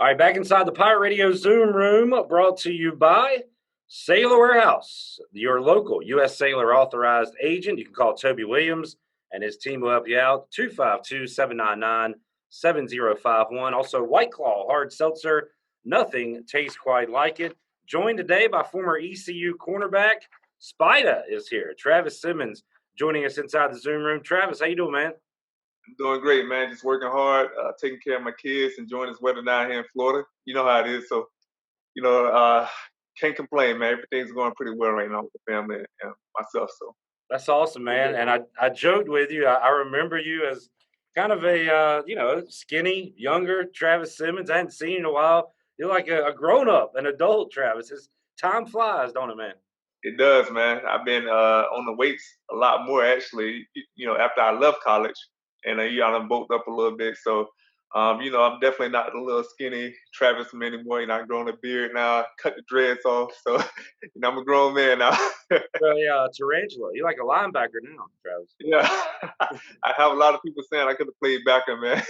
All right, back inside the Pirate Radio Zoom room, brought to you by Sailor Warehouse, your local U.S. Sailor authorized agent. You can call Toby Williams, and his team will help you out. 252-799-7051. Also, White Claw Hard Seltzer. Nothing tastes quite like it. Joined today by former ECU cornerback Spida is here. Travis Simmons joining us inside the Zoom room. Travis, how you doing, man? I'm doing great, man. Just working hard, taking care of my kids, enjoying this weather down here in Florida. You know how it is. So, you know, uh, can't complain, man. Everything's going pretty well right now with the family and myself. So, That's awesome, man. And I joked with you. I remember you as kind of a skinny, younger Travis Simmons. I hadn't seen you in a while. You're like a grown up, an adult Travis. Time flies, don't it, man? it does, man. I've been on the weights a lot more actually. After I left college, and I done bulked up a little bit. So, I'm definitely not the little skinny Travis from anymore. I've grown a beard now, cut the dreads off. So, I'm a grown man now. Really, tarantula. You're like a linebacker now, Travis. Yeah, I have a lot of people saying I could have played backer, man.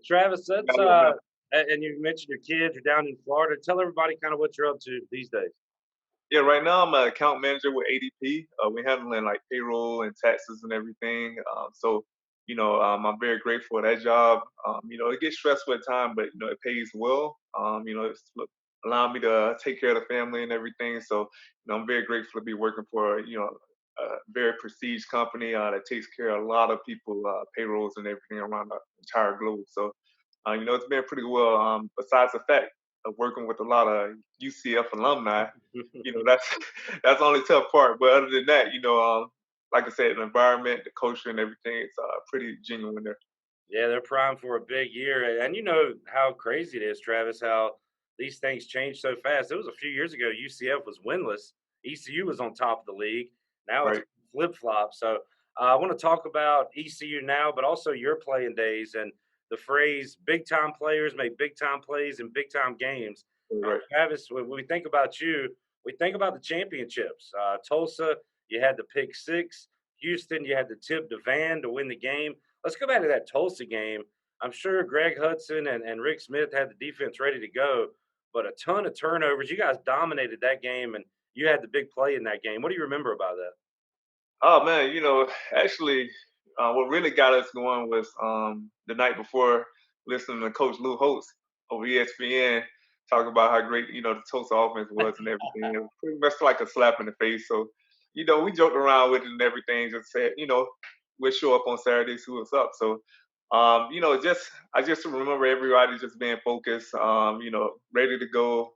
Travis, that's Not enough. and you mentioned your kids. You're down in Florida. Tell everybody kind of what you're up to these days. Yeah, right now I'm an account manager with ADP. We're handling like payroll and taxes and everything. I'm very grateful for that job. It gets stressful at times, but it pays well. Allowing me to take care of the family and everything. So, I'm very grateful to be working for a very prestige company that takes care of a lot of people, payrolls and everything around the entire globe. So, it's been pretty well. Besides the fact of working with a lot of UCF alumni, that's that's the only tough part. But other than that, like I said, the environment, the culture, and everything, it's pretty genuine there. Yeah, they're primed for a big year. And you know how crazy it is, Travis, how these things change so fast. It was a few years ago, UCF was winless. ECU was on top of the league. Now it's Right, flip flop. So I want to talk about ECU now, but also your playing days and the phrase big time players make big time plays in big time games. right. Travis, when we think about you, we think about the championships. Tulsa, you had the pick six. Houston, you had the tip to Van to win the game. Let's go back to that Tulsa game. I'm sure Greg Hudson and Rick Smith had the defense ready to go, but a ton of turnovers. You guys dominated that game, and you had the big play in that game. What do you remember about that? Oh man, actually, what really got us going was the night before listening to Coach Lou Holtz over ESPN talk about how great the Tulsa offense was and everything. It was pretty much like a slap in the face. So, we joked around with it and everything. Just said, we'll show up on Saturday, see what's up. So, just I just remember everybody just being focused, ready to go.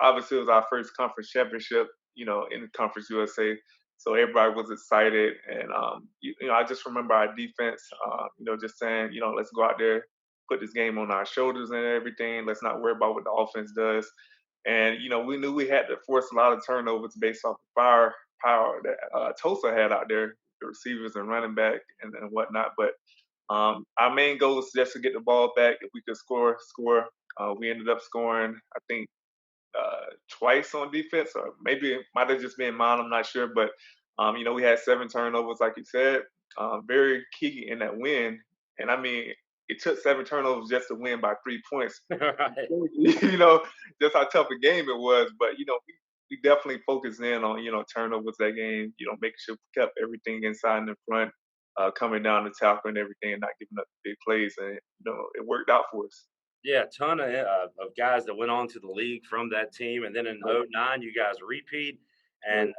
Obviously, it was our first conference championship, in the Conference USA, so everybody was excited, and I just remember our defense, just saying, let's go out there, put this game on our shoulders and everything. Let's not worry about what the offense does. And we knew we had to force a lot of turnovers based off the power that Tulsa had out there, the receivers and running back and whatnot. But our main goal was just to get the ball back. If we could score, score. We ended up scoring, I think, twice on defense, or maybe it might have just been mine. I'm not sure, but we had 7 turnovers, like you said, very key in that win. And I mean, it took 7 turnovers just to win by 3 points. Right. Just how tough a game it was. But we definitely focused in on turnovers that game. Making sure we kept everything inside and in front, coming down the tackle and everything, and not giving up big plays. And it worked out for us. Yeah, a ton of guys that went on to the league from that team, and then in '09, you guys repeat, Right.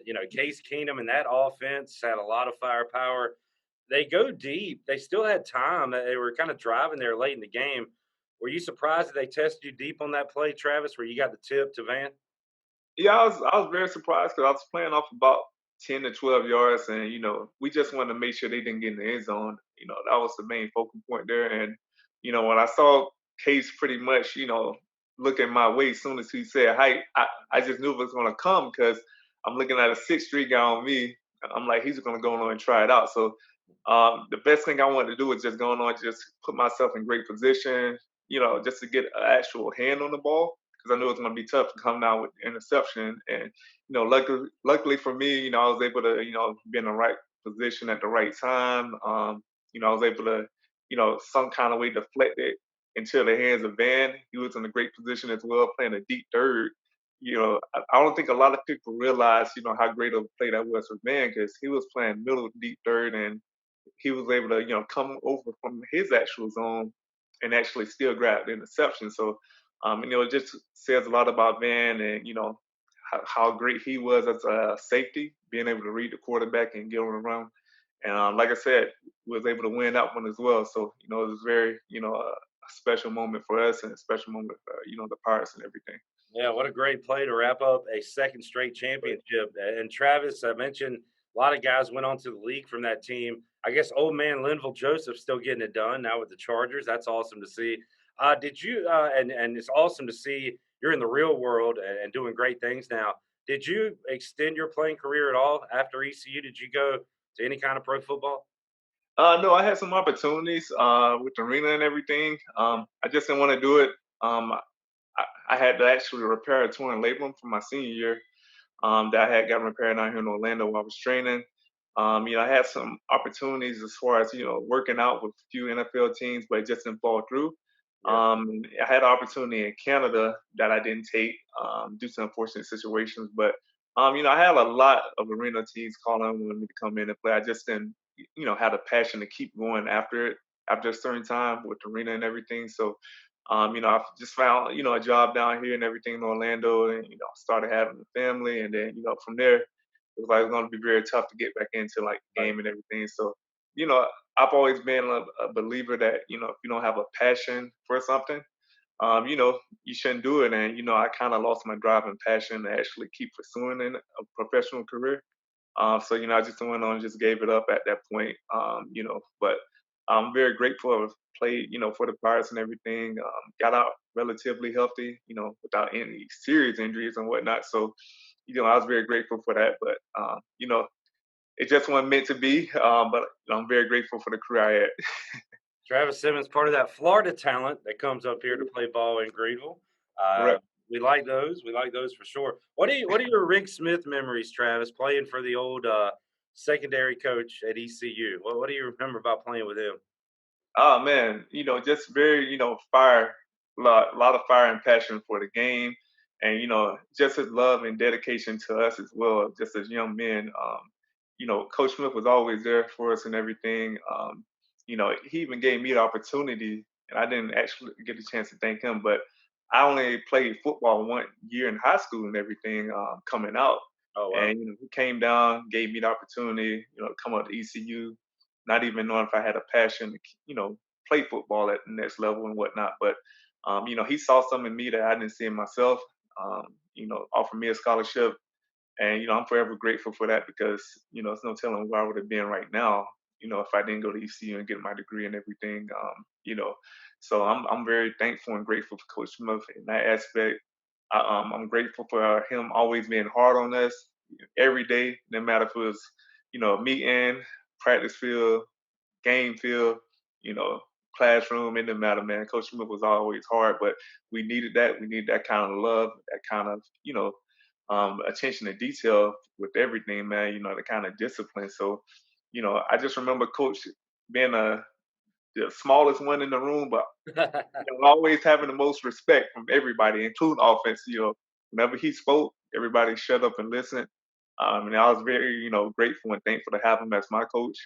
and Case Keenum and that offense had a lot of firepower. They go deep. They still had time. They were kind of driving there late in the game. Were you surprised that they tested you deep on that play, Travis, where you got the tip to Van? Yeah, I was very surprised because I was playing off about 10 to 12 yards, and we just wanted to make sure they didn't get in the end zone. That was the main focal point there. And when I saw Case pretty much, looking my way as soon as he said height, I just knew it was going to come because I'm looking at a 6'3" guy on me. I'm like, he's going to go on and try it out. So the best thing I wanted to do was just go on, just put myself in great position, just to get an actual hand on the ball because I knew it was going to be tough to come down with interception. And luckily for me, I was able to be in the right position at the right time. I was able to some kind of way deflect it. into the hands of Van. He was in a great position as well, playing a deep third. I don't think a lot of people realize, how great of a play that was for Van because he was playing middle deep third and he was able to, come over from his actual zone and actually still grab the interception. So, it just says a lot about Van and, how great he was as a safety, being able to read the quarterback and get on the run. And like I said, was able to win that one as well. So, it was very, a special moment for us and a special moment for, the Pirates and everything. Yeah, what a great play to wrap up a second straight But championship. And Travis, I mentioned a lot of guys went on to the league from that team. I guess old man Linville Joseph still getting it done now with the Chargers. That's awesome to see. Did you? And it's awesome to see you're in the real world and doing great things now. Did you extend your playing career at all after ECU? Did you go to any kind of pro football? no, I had some opportunities with the arena and everything. I just didn't want to do it. Um, I had to actually repair a torn labrum from my senior year that I had gotten repaired out here in Orlando while I was training. I had some opportunities as far as working out with a few NFL teams, but it just didn't fall through. Yeah. I had an opportunity in Canada that I didn't take due to unfortunate situations, but I had a lot of arena teams calling on me to come in and play. I just didn't, had a passion to keep going after it after a certain time with the arena and everything. So I just found, a job down here and everything in Orlando and, started having a family. And then, from there, it was like going to be very tough to get back into like the Right. game and everything. So, you know, I've always been a believer that, if you don't have a passion for something, you shouldn't do it. And, I kind of lost my drive and passion to actually keep pursuing in a professional career. So, I just went on and just gave it up at that point. But I'm very grateful I've played, for the Pirates and everything. Got out relatively healthy, without any serious injuries and whatnot. So, I was very grateful for that. But, it just wasn't meant to be. But I'm very grateful for the career I had. Travis Simmons, part of that Florida talent that comes up here to play ball in Greenville. Uh, Correct. we like those. We like those for sure. What are your Rick Smith memories, Travis, playing for the old secondary coach at ECU? What do you remember about playing with him? Oh man, just very, fire, lot of fire and passion for the game, and just his love and dedication to us as well, just as young men. Coach Smith was always there for us and everything. He even gave me the opportunity, and I didn't actually get a chance to thank him, but I only played football 1 year in high school and everything coming out, Oh wow. and he came down, gave me the opportunity, to come up to ECU not even knowing if I had a passion to, play football at the next level and whatnot. But, he saw something in me that I didn't see in myself, offered me a scholarship. And, I'm forever grateful for that because, it's no telling where I would have been right now, if I didn't go to ECU and get my degree and everything, So I'm very thankful and grateful for Coach Smith in that aspect. I'm grateful for him always being hard on us every day, no matter if it was, meeting, practice field, game field, you know, classroom. It didn't matter, man. Coach Smith was always hard, but we needed that. We need that kind of love, that kind of, attention to detail with everything, man. The kind of discipline. So, I just remember Coach being the smallest one in the room, but always having the most respect from everybody, including offense. Whenever he spoke, everybody shut up and listened. And I was very, grateful and thankful to have him as my coach.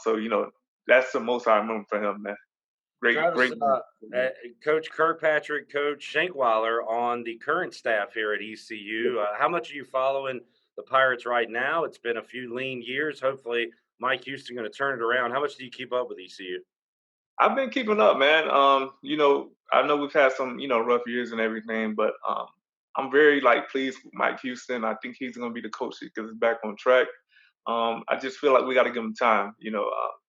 So, that's the most I remember from him, man. Great, Travis, great. uh, Coach Kirkpatrick, Coach Shankweiler on the current staff here at ECU. How much are you following the Pirates right now? It's been a few lean years. Hopefully, Mike Houston going to turn it around. How much do you keep up with ECU? I've been keeping up, man. I know we've had some, rough years and everything, but I'm very like pleased with Mike Houston. I think he's going to be the coach that gets us back on track. I just feel like we got to give him time.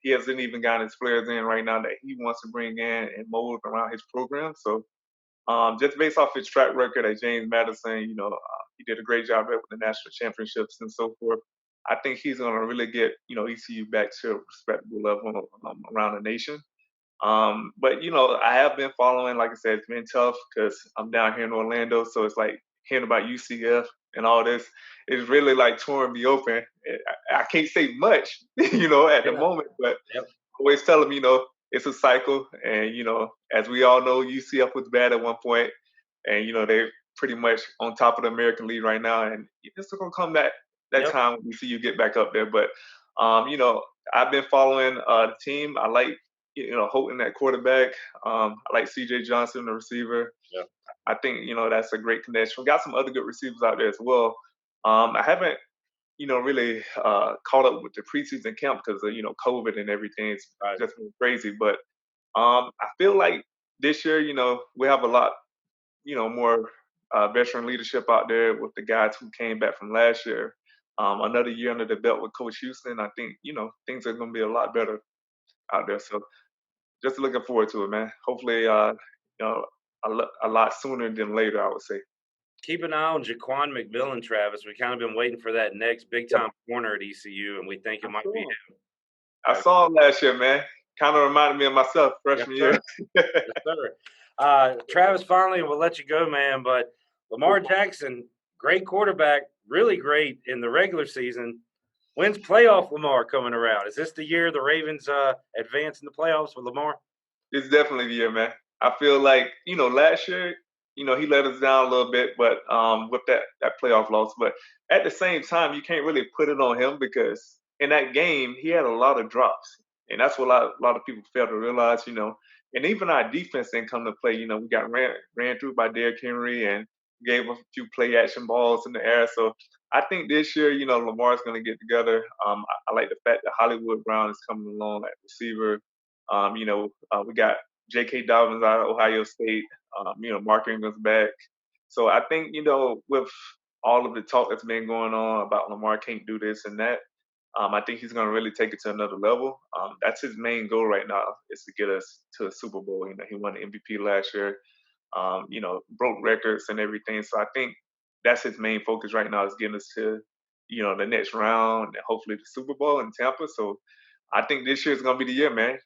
He hasn't even gotten his players in right now that he wants to bring in and mold around his program. So just based off his track record at James Madison, he did a great job with the national championships and so forth. I think he's going to really get, ECU back to a respectable level around the nation. But I have been following. Like I said, it's been tough because I'm down here in Orlando, so it's like hearing about UCF and all this. It's really like touring me open. I can't say much, at the Yeah. moment, but Yep. always tell them, it's a cycle. And as we all know, UCF was bad at one point, and they're pretty much on top of the American League right now. And it's gonna come that Yep. time when we see you get back up there. But I've been following the team. I like Holton at quarterback. I like CJ Johnson, the receiver. Yep. I think that's a great connection. We got some other good receivers out there as well. I haven't really caught up with the preseason camp because of COVID and everything. It's Right. just been crazy. But I feel like this year, we have a lot, more veteran leadership out there with the guys who came back from last year. Another year under the belt with Coach Houston, I think things are going to be a lot better out there. So just looking forward to it, man. Hopefully, you know, a lot sooner than later, I would say. Keep an eye on Jaquan McMillan, Travis. We kind of been waiting for that next big Yep, time corner at ECU, and we think it I might be saw him. him. I Uh, saw him last year, man. Kind of reminded me of myself yes, freshman year. sir. Yes, sir. Travis, finally, we'll let you go, man. But Lamar Jackson, great quarterback, really great in the regular season. When's playoff Lamar coming around? Is this the year the Ravens advance in the playoffs with Lamar? It's definitely the year, man. I feel like last year, he let us down a little bit, but with that playoff loss. But at the same time, you can't really put it on him because in that game he had a lot of drops, and that's what a lot of people fail to realize. And even our defense didn't come to play. We got ran through by Derrick Henry and gave a few play action balls in the air. So I think this year, Lamar's going to get together. I like the fact that Hollywood Brown is coming along at receiver. We got J.K. Dobbins out of Ohio State. Mark Ingram's back. So I think, with all of the talk that's been going on about Lamar can't do this and that, I think he's going to really take it to another level. That's his main goal right now is to get us to a Super Bowl. He won the MVP last year, broke records and everything. So I think that's his main focus right now is getting us to, the next round and hopefully the Super Bowl in Tampa. So I think this year is going to be the year, man.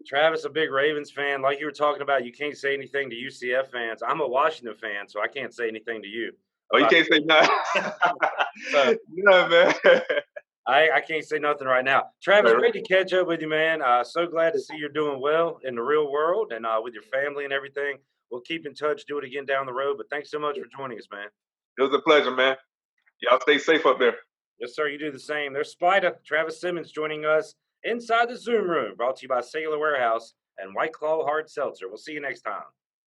Travis, a big Ravens fan. Like you were talking about, you can't say anything to UCF fans. I'm a Washington fan, so I can't say anything to you Oh, you about. can't say nothing. So Yeah, man. I can't say nothing right now. Travis, Right, great right. to catch up with you, man. So glad to see you're doing well in the real world and with your family and everything. We'll keep in touch, do it again down the road. But thanks so much for joining us, man. It was a pleasure, man. Y'all stay safe up there. Yes, sir. You do the same. There's Spida, Travis Simmons joining us inside the Zoom room, brought to you by Sailor Warehouse and White Claw Hard Seltzer. We'll see you next time.